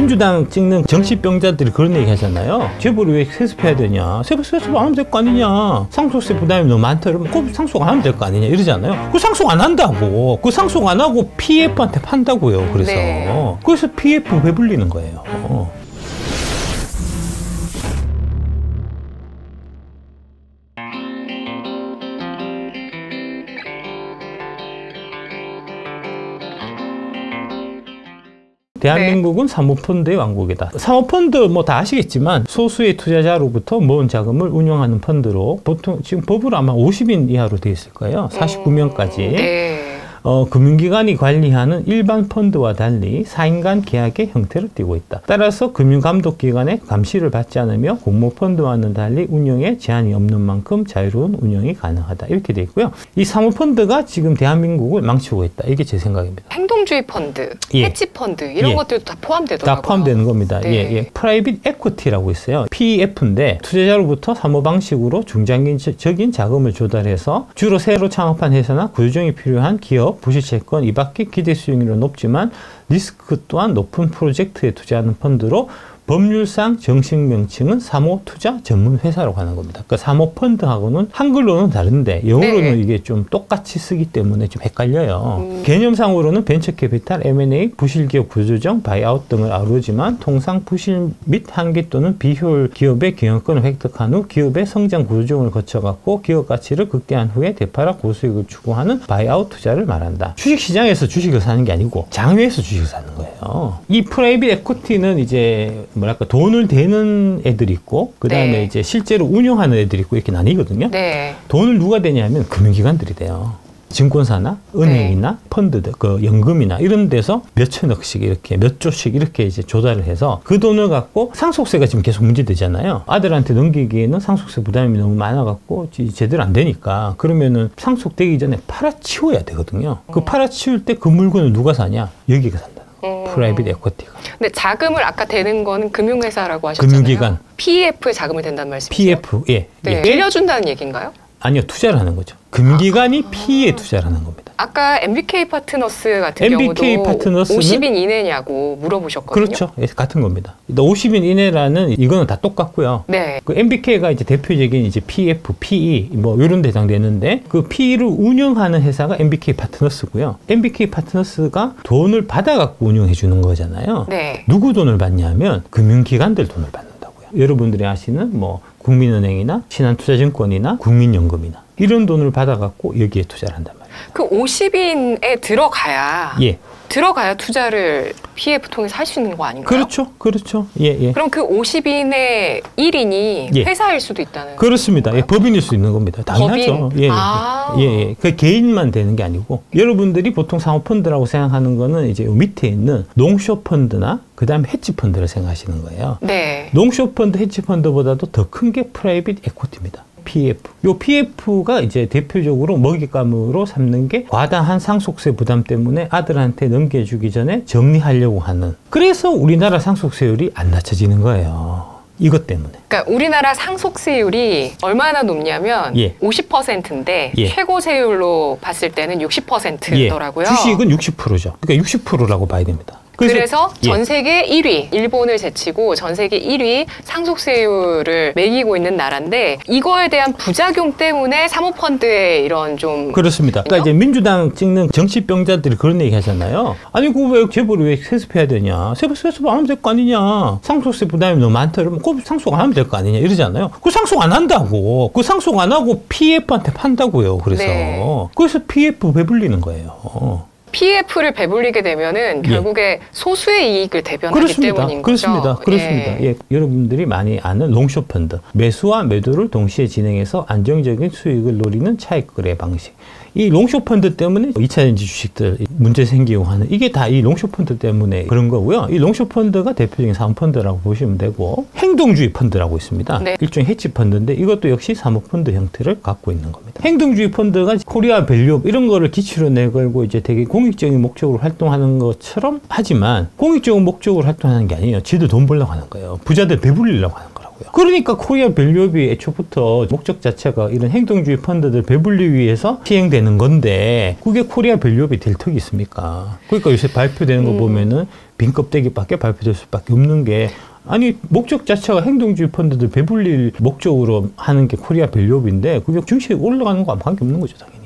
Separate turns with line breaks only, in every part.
민주당 찍는 정치병자들이 그런 얘기 하잖아요. 재벌이 왜 세습해야 되냐? 세습 안 하면 될 거 아니냐? 상속세 부담이 너무 많다 이러면 꼭 상속 안 하면 될 거 아니냐 이러잖아요. 그 상속 안 한다고. 그 상속 안 하고 PF한테 판다고요. 그래서
네.
그래서 PF 배불리는 거예요. 대한민국은 사모펀드의 왕국이다. 사모펀드 뭐 다 아시겠지만 소수의 투자자로부터 모은 자금을 운용하는 펀드로 보통 지금 법으로 아마 50인 이하로 되어 있을 거예요. 49명까지.
네.
금융기관이 관리하는 일반 펀드와 달리 4인 간 계약의 형태를 띠고 있다. 따라서 금융감독기관의 감시를 받지 않으며 공모펀드와는 달리 운영에 제한이 없는 만큼 자유로운 운영이 가능하다. 이렇게 되어 있고요. 이 사모펀드가 지금 대한민국을 망치고 있다. 이게 제 생각입니다.
행동주의 펀드, 해치펀드 이런 것들도 다 포함되더라고요.
다 포함되는 겁니다.
네.
프라이빗 에쿼티라고 있어요. PEF인데 투자자로부터 사모방식으로 중장기적인 자금을 조달해서 주로 새로 창업한 회사나 구조조정이 필요한 기업, 부실채권, 이 밖에 기대 수익률은 높지만 리스크 또한 높은 프로젝트에 투자하는 펀드로 법률상 정식 명칭은 사모투자전문회사라고 하는 겁니다. 그러니까 사모펀드하고는 한글로는 다른데 영어로는 이게 좀 똑같이 쓰기 때문에 좀 헷갈려요. 개념상으로는 벤처캐피탈, M&A, 부실기업 구조조정, 바이아웃 등을 아우르지만 통상 부실 및 한계 또는 비효율 기업의 경영권을 획득한 후 기업의 성장 구조조정을 거쳐갖고 기업 가치를 극대화한 후에 되팔아 고수익을 추구하는 바이아웃 투자를 말한다. 주식시장에서 주식을 사는 게 아니고 장외에서 주식을 사는 거예요. 이 프라이빗 에쿼티는 이제 뭐랄까 돈을 대는 애들이 있고 그 다음에 이제 실제로 운영하는 애들이 있고 이렇게 나뉘거든요. 돈을 누가 대냐면 금융기관들이 돼요. 증권사나 은행이나 펀드들, 그 연금이나 이런 데서 몇 천억씩 이렇게 몇 조씩 이렇게 이제 조달을 해서 그 돈을 갖고 상속세가 지금 계속 문제되잖아요. 아들한테 넘기기에는 상속세 부담이 너무 많아갖고 제대로 안 되니까 그러면은 상속되기 전에 팔아치워야 되거든요. 그 팔아치울 때 그 물건을 누가 사냐? 여기가 산다. 프라이빗 에쿼티가.
근데 자금을 아까 대는 거는 금융회사라고 하셨잖아요.
금융기관.
PEF에 자금을 댄다는 말씀이세요?
PF, 예.
빌려준다는 얘기인가요?
아니요, 투자를 하는 거죠. 금융기관이 P에 투자를 하는 겁니다.
아까 MBK 파트너스 같은
MBK
경우도
파트너스는
50인 이내냐고 물어보셨거든요.
그렇죠. 예, 같은 겁니다. 50인 이내라는 이거는 다 똑같고요. 그 MBK가 이제 대표적인 이제 PF, PE 뭐 이런 데 해당되는데 그 PE를 운영하는 회사가 MBK 파트너스고요. MBK 파트너스가 돈을 받아갖고 운영해 주는 거잖아요. 누구 돈을 받냐면 금융기관들 돈을 받는다고요. 여러분들이 아시는 뭐 국민은행이나 신한투자증권이나 국민연금이나 이런 돈을 받아갖고 여기에 투자를 한단 말이에요.
그 50인에 들어가야 투자를 PF 통해서 할 수 있는 거 아닌가요?
그렇죠. 그렇죠. 예.
그럼 그 50인의 1인이 회사일 수도 있다는
그렇습니다. 예, 법인일 수 있는 겁니다. 당연하죠.
법인?
예. 그 개인만 되는 게 아니고 여러분들이 보통 사모펀드라고 생각하는 거는 이제 밑에 있는 롱숏펀드나 그 다음에 헤지펀드를 생각하시는 거예요. 롱숏펀드, 헤지펀드보다도 더 큰 게 프라이빗 에쿼티입니다. PF. 요 PF가 이제 대표적으로 먹잇감으로 삼는 게 과다한 상속세 부담 때문에 아들한테 넘겨주기 전에 정리하려고 하는. 그래서 우리나라 상속세율이 안 낮춰지는 거예요. 이것 때문에.
그러니까 우리나라 상속세율이 얼마나 높냐면 50%인데 최고 세율로 봤을 때는 60%더라고요.
주식은 60%죠. 그러니까 60%라고 봐야 됩니다.
그래서 전 세계 1위, 일본을 제치고 전 세계 1위 상속세율을 매기고 있는 나라인데 이거에 대한 부작용 때문에 사모펀드의 이런 좀
그렇습니다. 그러니까 이제 민주당 찍는 정치병자들이 그런 얘기 하잖아요. 아니 그 왜 재벌이 왜 세습해야 되냐? 세습 안 하면 될 거 아니냐? 상속세 부담이 너무 많다 이러면 꼭 상속 안 하면 될 거 아니냐 이러잖아요. 그 상속 안 한다고. 그 상속 안 하고 PF한테 판다고요. 그래서 PF 배불리는 거예요.
PF를 배불리게 되면은 결국에 소수의 이익을 대변하기 때문인 거죠.
그렇습니다. 여러분들이 많이 아는 롱숏펀드. 매수와 매도를 동시에 진행해서 안정적인 수익을 노리는 차익 거래 방식. 이 롱숏펀드 때문에 2차전지 주식들 문제 생기고 하는 이게 다 이 롱숏펀드 때문에 그런 거고요. 이 롱숏펀드가 대표적인 사모펀드라고 보시면 되고 행동주의 펀드라고 있습니다. 일종의 헤지펀드인데 이것도 역시 사모펀드 형태를 갖고 있는 겁니다. 행동주의 펀드가 코리아 밸류업 이런 거를 기치로 내걸고 이제 되게 공익적인 목적으로 활동하는 것처럼 하지만 공익적인 목적으로 활동하는 게 아니에요. 지들 돈 벌려고 하는 거예요. 부자들 배불리려고 하는 거예요. 그러니까 코리아 밸류업이 애초부터 목적 자체가 이런 행동주의 펀드들 배불리 위해서 시행되는 건데 그게 코리아 밸류업이 될 턱이 있습니까? 그러니까 요새 발표되는 거 보면은 빈 껍데기밖에 발표될 수밖에 없는 게 아니 목적 자체가 행동주의 펀드들 배불릴 목적으로 하는 게 코리아 밸류업인데 그게 증시에 올라가는 거와 관계없는 거죠 당연히.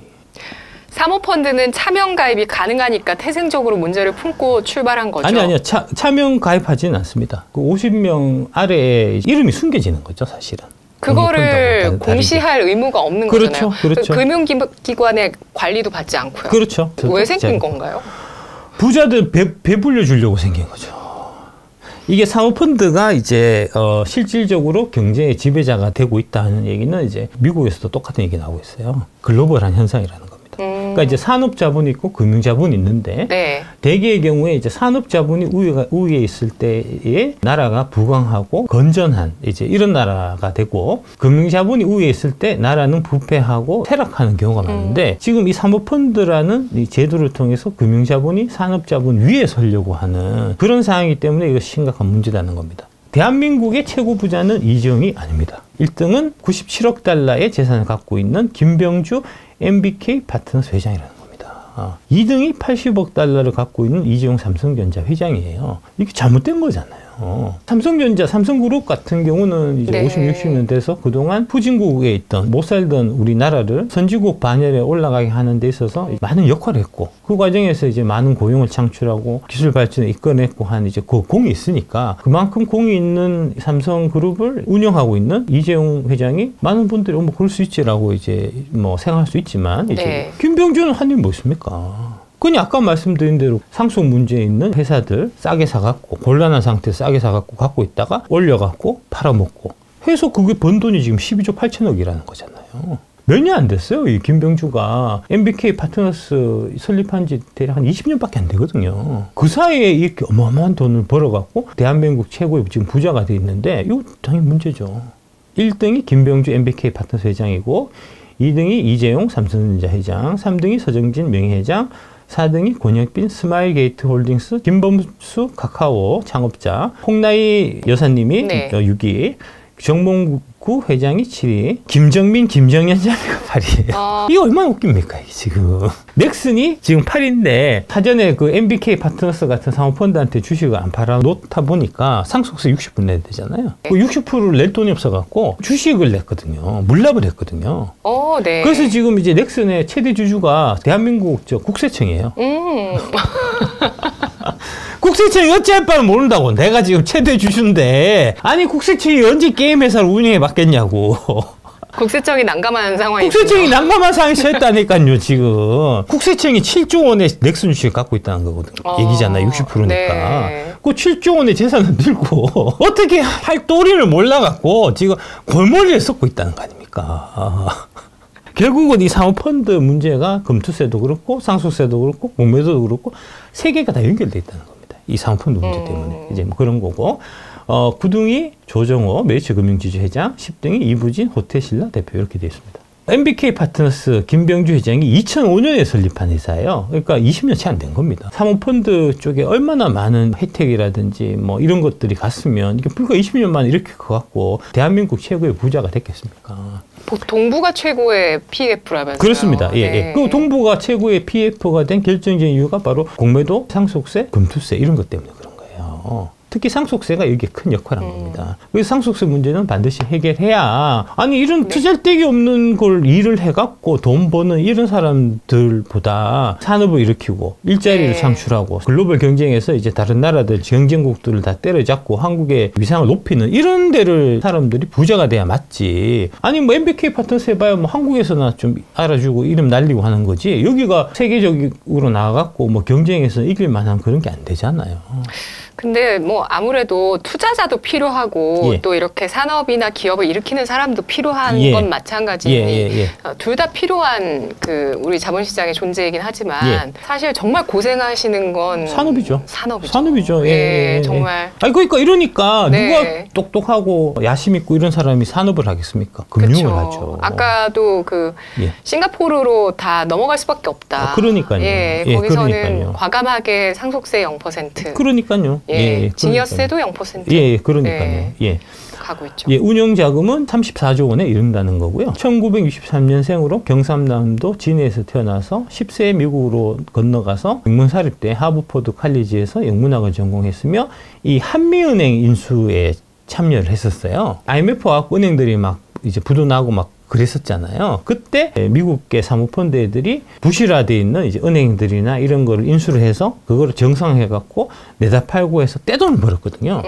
사모펀드는 차명 가입이 가능하니까 태생적으로 문제를 품고 출발한 거죠?
아니요. 차명 가입하지는 않습니다. 그 50명 아래에 이름이 숨겨지는 거죠 사실은.
그거를 공시할 의무가 없는
그렇죠,
거잖아요.
그렇죠.
금융기관의 관리도 받지 않고요.
그렇죠.
왜 생긴 건가요?
부자들 배불려 주려고 생긴 거죠. 이게 사모펀드가 이제 실질적으로 경제의 지배자가 되고 있다는 얘기는 이제 미국에서도 똑같은 얘기 나오고 있어요. 글로벌한 현상이라는 겁니다. 그러니까 이제 산업자본이 있고 금융자본이 있는데
네.
대개의 경우에 이제 산업자본이 우위에 있을 때에 나라가 부강하고 건전한 이제 이런 나라가 되고 금융자본이 우위에 있을 때 나라는 부패하고 퇴락하는 경우가 많은데 지금 이 사모펀드라는 이 제도를 통해서 금융자본이 산업자본 위에 서려고 하는 그런 상황이기 때문에 이거 심각한 문제라는 겁니다. 대한민국의 최고 부자는 이재용이 아닙니다. 1등은 97억 달러의 재산을 갖고 있는 김병주 MBK 파트너스 회장이라는 겁니다. 2등이 80억 달러를 갖고 있는 이재용 삼성전자 회장이에요. 이게 잘못된 거잖아요. 삼성전자, 삼성그룹 같은 경우는 이제 50, 60년 돼서 그동안 후진국에 있던 못 살던 우리나라를 선진국 반열에 올라가게 하는 데 있어서 많은 역할을 했고 그 과정에서 이제 많은 고용을 창출하고 기술 발전을 이끌어냈고 한 이제 그 공이 있으니까 그만큼 공이 있는 삼성그룹을 운영하고 있는 이재용 회장이 많은 분들이 뭐 그럴 수 있지라고 이제 뭐 생각할 수 있지만 이제 김병주는 한 일 뭐 있습니까? 그냥 아까 말씀드린 대로 상속 문제에 있는 회사들 싸게 사갖고 곤란한 상태에서 싸게 사갖고 갖고 있다가 올려갖고 팔아먹고 해서 그게 번 돈이 지금 12조 8천억이라는 거잖아요. 몇 년 안 됐어요. 이 김병주가 MBK 파트너스 설립한 지 대략 한 20년밖에 안 되거든요. 그 사이에 이렇게 어마어마한 돈을 벌어갖고 대한민국 최고의 지금 부자가 돼 있는데 이거 당연히 문제죠. 1등이 김병주 MBK 파트너스 회장이고 2등이 이재용 삼성전자 회장, 3등이 서정진 명예회장, 4등이 권혁빈 스마일게이트 홀딩스, 김범수 카카오 창업자, 홍나희 여사님이 6위, 정몽구 회장이 7위, 김정민, 김정연 자매가 8위예요. 이게 얼마나 웃깁니까 이게 지금. 넥슨이 지금 8위인데 사전에 그 MBK 파트너스 같은 사모펀드한테 주식을 안 팔아 놓다 보니까 상속세 60% 내야 되잖아요. 그 60%를 낼 돈이 없어갖고 주식을 냈거든요. 물납을 했거든요.
네.
그래서 지금 이제 넥슨의 최대 주주가 대한민국 국세청이에요. 국세청이 어찌할 바를 모른다고. 내가 지금 최대 주주인데 아니 국세청이 언제 게임 회사를 운영해 봤겠냐고.
국세청이 난감한 상황이죠.
국세청이 난감한 상황에 처했다니까요 지금. 국세청이 7조 원의 넥슨 주식을 갖고 있다는 거거든요. 얘기잖아요. 60%니까.
네.
그 7조 원의 재산을 들고 어떻게 할 도리를 몰라갖고 지금 골머리를 썩고 있다는 거 아닙니까. 결국은 이 사모펀드 문제가 금투세도 그렇고 상속세도 그렇고 공매도도 그렇고 세 개가 다 연결돼 있다는 겁니다. 이 사모펀드 문제 때문에 이제 뭐 그런 거고 9등이 조정호 메리츠금융지주 회장, 10등이 이부진 호텔신라 대표 이렇게 되어 있습니다. MBK 파트너스 김병주 회장이 2005년에 설립한 회사예요. 그러니까 20년 채 안 된 겁니다. 사모펀드 쪽에 얼마나 많은 혜택이라든지 뭐 이런 것들이 갔으면 이게 불과 20년 만에 이렇게 커갖고 대한민국 최고의 부자가 됐겠습니까?
동부가 최고의 PF라면서요.
그렇습니다. 예. 그 동부가 최고의 PF가 된 결정적인 이유가 바로 공매도, 상속세, 금투세 이런 것 때문에 그런 거예요. 특히 상속세가 여기에 큰 역할을 한 겁니다. 그래서 상속세 문제는 반드시 해결해야 아니 이런 투잘데기 없는 걸 일을 해갖고 돈 버는 이런 사람들보다 산업을 일으키고 일자리를 창출하고 글로벌 경쟁에서 이제 다른 나라들 경쟁국들을 다 때려잡고 한국의 위상을 높이는 이런 데를 사람들이 부자가 돼야 맞지. 아니 뭐 MBK 파트너스 해봐야 뭐 한국에서나 좀 알아주고 이름 날리고 하는 거지 여기가 세계적으로 나가갖고 뭐 경쟁에서 이길 만한 그런 게 안 되잖아요.
근데 뭐 아무래도 투자자도 필요하고 또 이렇게 산업이나 기업을 일으키는 사람도 필요한 건 마찬가지니 둘 다 필요한 그 우리 자본시장의 존재이긴 하지만 사실 정말 고생하시는 건
산업이죠.
산업이죠. 정말.
아니 그러니까 이러니까 누가 똑똑하고 야심 있고 이런 사람이 산업을 하겠습니까? 금융을 하죠.
아까도 그 싱가포르로 다 넘어갈 수밖에 없다.
그러니까요.
거기서는 과감하게 상속세 0%.
그러니까요.
증여세도 0%.
그러니까요.
가고 있죠.
예, 운영 자금은 34조 원에 이른다는 거고요. 1963년생으로 경상남도 진해에서 태어나서 10세에 미국으로 건너가서 명문사립대 하버포드 칼리지에서 영문학을 전공했으며 이 한미은행 인수에 참여를 했었어요. IMF와 은행들이 막 이제 부도나고 막 그랬었잖아요. 그때 미국계 사모펀드 애들이 부실화되어 있는 이제 은행들이나 이런 거를 인수를 해서 그거를 정상화해갖고 내다 팔고 해서 떼돈을 벌었거든요.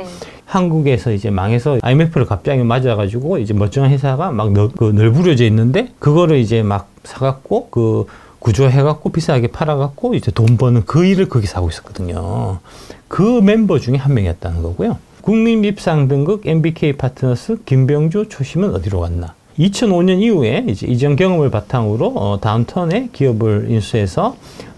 한국에서 이제 망해서 IMF를 갑자기 맞아가지고 이제 멀쩡한 회사가 막 널브러져 있는데 그거를 이제 막 사갖고 그 구조해갖고 비싸게 팔아갖고 이제 돈 버는 그 일을 거기서 하고 있었거든요. 그 멤버 중에 한 명이었다는 거고요. 국민밉상 등극 MBK 파트너스 김병주 초심은 어디로 갔나? 2005년 이후에 이제 이전 경험을 바탕으로 다운턴에 기업을 인수해서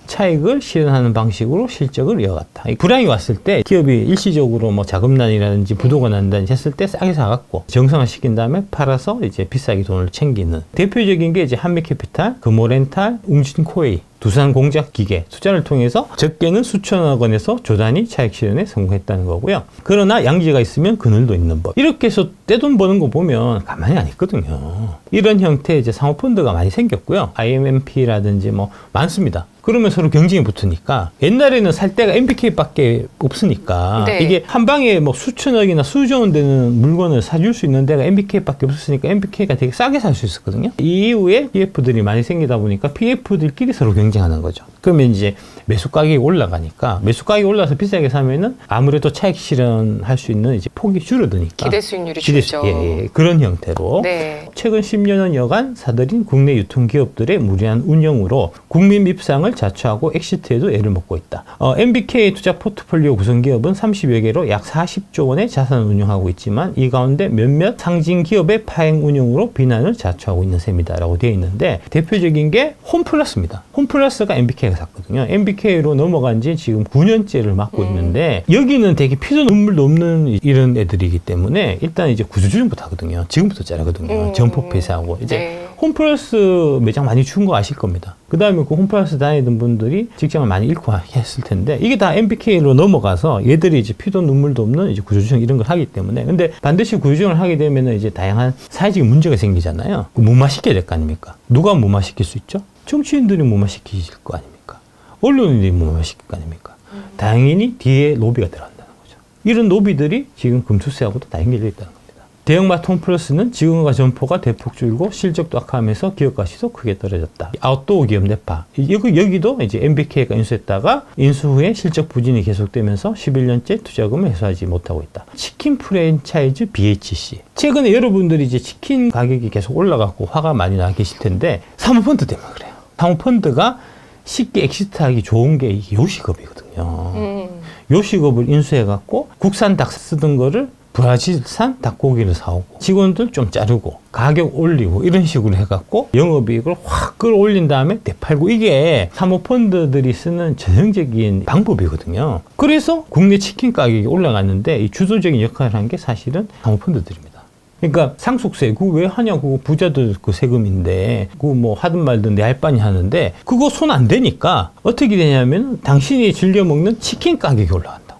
차익을 실현하는 방식으로 실적을 이어갔다. 불황이 왔을 때 기업이 일시적으로 뭐 자금난이라든지 부도가 난다든지 했을 때 싸게 사갖고 정상화시킨 다음에 팔아서 이제 비싸게 돈을 챙기는 대표적인 게 이제 한미캐피탈, 금호렌탈, 웅진코웨이, 두산공작기계 투자를 통해서 적게는 수천억 원에서 조단위 차익 실현에 성공했다는 거고요. 그러나 양지가 있으면 그늘도 있는 법. 이렇게 해서 떼돈 버는 거 보면 가만히 안 있거든요. 이런 형태의 이제 사모펀드가 많이 생겼고요. IMMP라든지 뭐 많습니다. 그러면 서로 경쟁이 붙으니까 옛날에는 살 때가 MBK밖에 없으니까
네.
이게 한 방에 뭐 수천억이나 수조 원 되는 물건을 사줄 수 있는 데가 MBK밖에 없었으니까 MBK가 되게 싸게 살 수 있었거든요. 이후에 PF들이 많이 생기다 보니까 PF들끼리 서로 경쟁하는 거죠. 그러면 이제 매수 가격이 올라가니까 매수 가격이 올라서 비싸게 사면은 아무래도 차익 실현할 수 있는 이제 폭이 줄어드니까
기대 수익률이 줄죠.
예, 그런 형태로
네.
최근 10년여간 사들인 국내 유통기업들의 무리한 운영으로 국민 밉상을 자초하고 엑시트에도 애를 먹고 있다. MBK 투자 포트폴리오 구성기업은 30여 개로 약 40조 원의 자산을 운영하고 있지만 이 가운데 몇몇 상징 기업의 파행 운영으로 비난을 자초하고 있는 셈이다라고 되어 있는데 대표적인 게 홈플러스입니다. 홈플러스가 MBK가 샀거든요. MBK로 넘어간 지 지금 9년째를 맡고 있는데 여기는 되게 피도 눈물도 없는 이런 애들이기 때문에 일단 이제 구조조정부터 하거든요. 지금부터 자르거든요. 점포 폐쇄하고 이제
네.
홈플러스 매장 많이 준 거 아실 겁니다. 그 다음에 그 홈플러스 다니던 분들이 직장을 많이 잃고 했을 텐데 이게 다 MBK로 넘어가서 얘들이 이제 피도 눈물도 없는 이제 구조조정 이런 걸 하기 때문에 근데 반드시 구조조정을 하게 되면 이제 다양한 사회적인 문제가 생기잖아요. 무마시켜야 될 거 아닙니까? 누가 무마시킬 수 있죠? 정치인들이 무마시키실 거 아닙니까? 언론인들이 무마시킬 거 아닙니까? 당연히 뒤에 로비가 들어간다는 거죠. 이런 로비들이 지금 금투세하고도 다 연결되어 있다는 겁니다. 대형마트 홈플러스는 직원과 점포가 대폭 줄고 실적도 악화하면서 기업 가치도 크게 떨어졌다. 아웃도어 기업 네파. 여기도 이제 MBK가 인수했다가 인수 후에 실적 부진이 계속되면서 11년째 투자금을 회수하지 못하고 있다. 치킨 프랜차이즈 BHC. 최근에 여러분들이 이제 치킨 가격이 계속 올라가고 화가 많이 나 계실 텐데 사모펀드 때문에 그래요. 사모펀드가 쉽게 엑시트하기 좋은 게 요식업이거든요. 요식업을 인수해갖고 국산 닭 쓰던 거를 브라질산 닭고기를 사오고 직원들 좀 자르고 가격 올리고 이런 식으로 해갖고 영업이익을 확 끌어올린 다음에 되팔고 이게 사모펀드들이 쓰는 전형적인 방법이거든요. 그래서 국내 치킨 가격이 올라갔는데 이 주도적인 역할을 한 게 사실은 사모펀드들입니다. 그러니까 상속세 그거 왜 하냐고 부자들 그 세금인데 그거 뭐 하든 말든 내 할 바니 하는데 그거 손 안 대니까 어떻게 되냐면 당신이 즐겨 먹는 치킨 가격이 올라간다.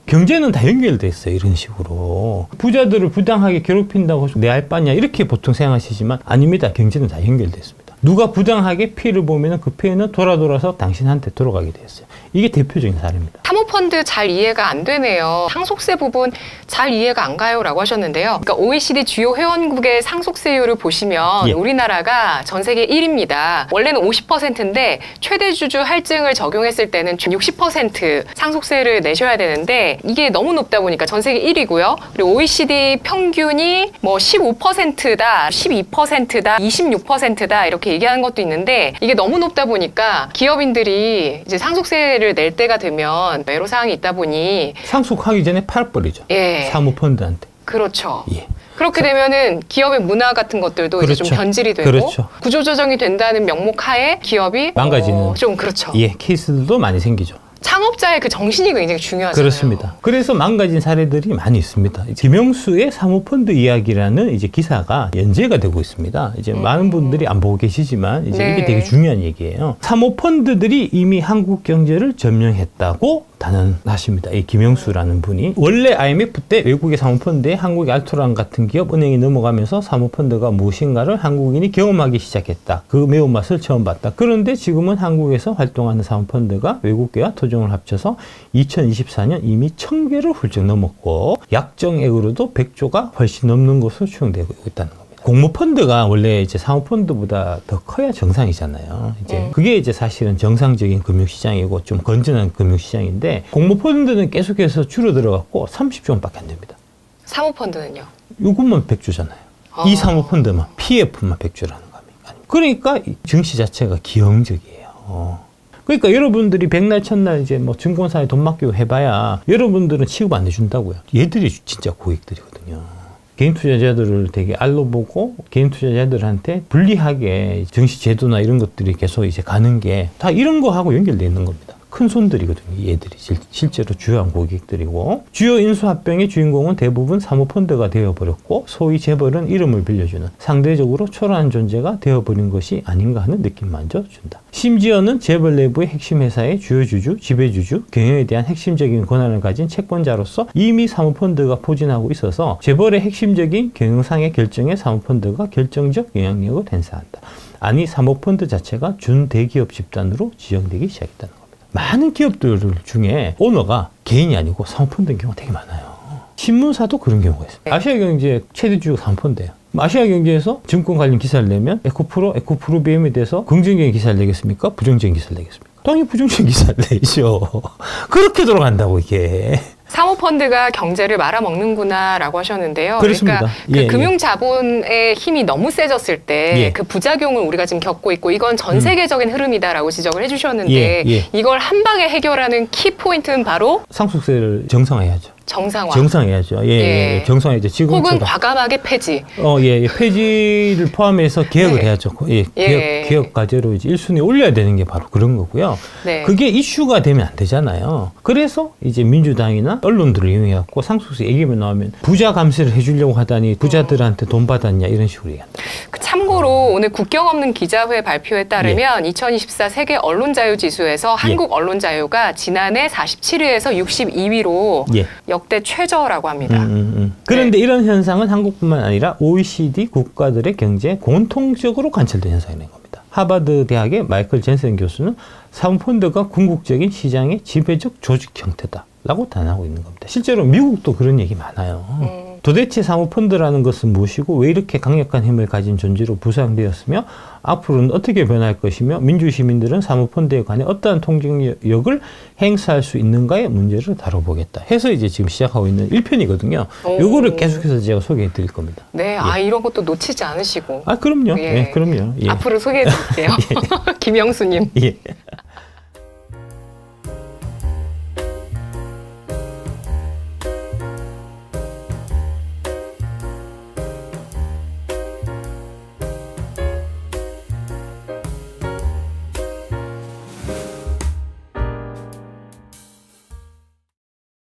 경제는 다 연결돼 있어요. 이런 식으로. 부자들을 부당하게 괴롭힌다고 내 알 바냐 이렇게 보통 생각하시지만 아닙니다. 경제는 다 연결돼 있습니다. 누가 부당하게 피해를 보면 그 피해는 돌아서 당신한테 돌아가게 돼 있어요. 이게 대표적인 사례입니다.
사모펀드 잘 이해가 안 되네요. 상속세 부분 잘 이해가 안 가요 라고 하셨는데요. 그러니까 OECD 주요 회원국의 상속세율을 보시면
예.
우리나라가 전 세계 1위입니다. 원래는 50%인데 최대 주주 할증을 적용했을 때는 60% 상속세를 내셔야 되는데 이게 너무 높다 보니까 전 세계 1위고요. 그리고 OECD 평균이 뭐 15%다, 12%다, 26%다 이렇게 얘기하는 것도 있는데 이게 너무 높다 보니까 기업인들이 이제 상속세를 낼 때가 되면 애로사항이 있다 보니
상속하기 전에 팔아버리죠.
예.
사모펀드한테.
그렇죠.
예.
그렇게 되면은 기업의 문화 같은 것들도
그렇죠.
이제 좀 변질이 되고
그렇죠.
구조조정이 된다는 명목 하에 기업이
망가지는
좀 그렇죠.
예, 케이스들도 많이 생기죠.
창업자의 그 정신이 굉장히 중요하잖아요.
그렇습니다. 그래서 망가진 사례들이 많이 있습니다. 김영수의 사모펀드 이야기라는 이제 기사가 연재가 되고 있습니다. 이제 많은 분들이 안 보고 계시지만 이제 이게 되게 중요한 얘기예요. 사모펀드들이 이미 한국 경제를 점령했다고 단언하십니다. 이 김영수라는 분이 원래 IMF 때 외국의 사모펀드에 한국의 알토란 같은 기업 은행이 넘어가면서 사모펀드가 무엇인가를 한국인이 경험하기 시작했다. 그 매운맛을 처음 봤다. 그런데 지금은 한국에서 활동하는 사모펀드가 외국계와 토종을 합쳐서 2024년 이미 1000개를 훌쩍 넘었고 약정액으로도 100조가 훨씬 넘는 것으로 추정되고 있다는 겁니다. 공모펀드가 원래 이제 사모펀드보다 더 커야 정상이잖아요. 이제 그게 이제 사실은 정상적인 금융시장이고 좀 건전한 금융시장인데 공모펀드는 계속해서 줄어들어갖고 30조원밖에 안 됩니다.
사모펀드는요?
이것만 100조잖아요. 이 사모펀드만 PF만 100조라는 거 아닙니까? 그러니까 증시 자체가 기형적이에요. 그러니까 여러분들이 백날 첫날 이제 뭐 증권사에 돈 맡기고 해봐야 여러분들은 취급 안 해준다고요. 얘들이 진짜 고객들이거든요. 개인 투자자들을 되게 알로 보고 개인 투자자들한테 불리하게 증시 제도나 이런 것들이 계속 이제 가는 게 다 이런 거하고 연결되어 있는 겁니다. 큰 손들이거든요. 얘들이 실제로 주요한 고객들이고 주요 인수합병의 주인공은 대부분 사모펀드가 되어버렸고 소위 재벌은 이름을 빌려주는 상대적으로 초라한 존재가 되어버린 것이 아닌가 하는 느낌마저 준다. 심지어는 재벌 내부의 핵심 회사의 주요 주주, 지배주주, 경영에 대한 핵심적인 권한을 가진 채권자로서 이미 사모펀드가 포진하고 있어서 재벌의 핵심적인 경영상의 결정에 사모펀드가 결정적 영향력을 행사한다. 아니 사모펀드 자체가 준대기업 집단으로 지정되기 시작했다는 겁니다. 많은 기업들 중에 오너가 개인이 아니고 사모펀드인 경우가 되게 많아요. 신문사도 그런 경우가 있어요. 아시아경제 최대 주주가 사모펀드예요. 아시아경제에서 증권 관련 기사를 내면 에코프로 BM에 대해서 긍정적인 기사를 내겠습니까? 부정적인 기사를 내겠습니까? 당연히 부정적인 기사를 내죠. 그렇게 돌아간다고 이게.
사모펀드가 경제를 말아먹는구나 라고 하셨는데요.
그렇습니다.
그러니까 그 금융자본의 힘이 너무 세졌을 때 그 부작용을 우리가 지금 겪고 있고 이건 전 세계적인 흐름이다라고 지적을 해주셨는데 이걸 한 방에 해결하는 키포인트는 바로
상속세를 정상화해야죠.
정상화해야죠.
정상화해야죠. 지금처럼.
혹은 과감하게 폐지.
폐지를 포함해서 개혁을 해야죠. 개혁 과제로 이제 1순위에 올려야 되는 게 바로 그런 거고요. 그게 이슈가 되면 안 되잖아요. 그래서 이제 민주당이나 언론들을 이용해갖고 상속세 얘기만 나오면 부자 감세를 해주려고 하다니 부자들한테 돈 받았냐 이런 식으로 얘기한다.
참고로 오늘 국경 없는 기자회 발표에 따르면 2024 세계 언론자유지수에서 한국 언론자유가 지난해 47위에서 62위로 역대 최저라고 합니다.
그런데 이런 현상은 한국뿐만 아니라 OECD 국가들의 경제에 공통적으로 관찰된 현상인 겁니다. 하버드 대학의 마이클 젠슨 교수는 사모펀드가 궁극적인 시장의 지배적 조직 형태다라고 단언하고 있는 겁니다. 실제로 미국도 그런 얘기 많아요. 도대체 사모펀드라는 것은 무엇이고 왜 이렇게 강력한 힘을 가진 존재로 부상되었으며 앞으로는 어떻게 변할 것이며 민주시민들은 사모펀드에 관해 어떠한 통제력을 행사할 수 있는가의 문제를 다뤄보겠다 해서 이제 지금 시작하고 있는 1편이거든요. 요거를 계속해서 제가 소개해 드릴 겁니다.
네, 이런 것도 놓치지 않으시고.
그럼요. 그럼요.
앞으로 소개해 드릴게요. 김영수님.